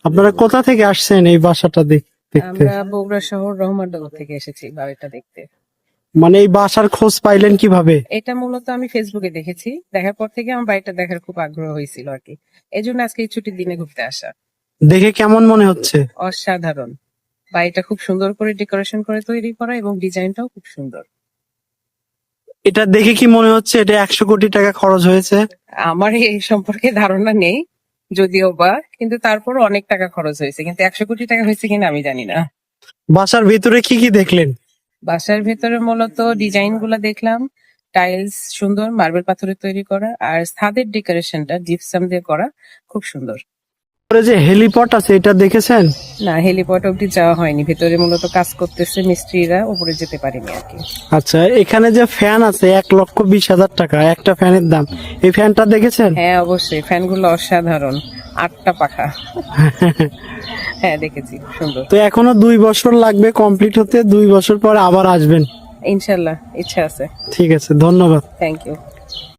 আপনারা কোথা থেকে আসছেন এই বাসাটা দেখতে? আমরা বগুড়া শহর রহমাননগর থেকে এসেছি বাড়িটা দেখতে। মানে এই বাসার খোঁজ পাইলেন কিভাবে? এটা মূলত আমি ফেসবুকে দেখেছি, দেখার পর থেকে আমার বাড়িটা দেখার খুব আগ্রহ হয়েছিল আর কি। এই জন্য আজকে এই ছুটির দিনে ঘুরতে আসা। দেখে কেমন মনে হচ্ছে? অসাধারণ। বাড়িটা খুব সুন্দর করে ডেকোরেশন করে তৈরি করা এবং ডিজাইনটাও খুব সুন্দর। এটা দেখে কি মনে হচ্ছে এটা 100 কোটি টাকা খরচ হয়েছে? আমার এই সম্পর্কে ধারণা নেই যদিও বা, কিন্তু তারপরও অনেক টাকা খরচ হয়েছে, কিন্তু 100 কোটি টাকা হয়েছে কিনা আমি জানি না। বাসার ভিতরে কি কি দেখলেন? বাসার ভেতরে মূলত ডিজাইন গুলা দেখলাম, টাইলস সুন্দর মার্বেল পাথরের তৈরি করা, আর ছাদের ডেকোরেশনটা জিপসাম দিয়ে করা, খুব সুন্দর। উপরে যে হেলিপড আছে এটা দেখেছেন? না, হেলিপড অব্দি যাওয়া হয়নি, ভেতরে মূলত কাজ করতেছে মিস্ত্রিরা, উপরে যেতে পারিনি আর কি। আচ্ছা, এখানে যে ফ্যান আছে 1,20,000 টাকা একটা ফ্যানের দাম, এই ফ্যানটা দেখেছেন? হ্যাঁ অবশ্যই, ফ্যানগুলো অসাধারণ, 8টা পাখা। হ্যাঁ দেখেছি, সুন্দর। তো এখনো 2 বছর লাগবে কমপ্লিট হতে, 2 বছর পরে আবার আসবেন? ইনশাল্লাহ, ইচ্ছা আছে। ঠিক আছে, ধন্যবাদ। Thank you.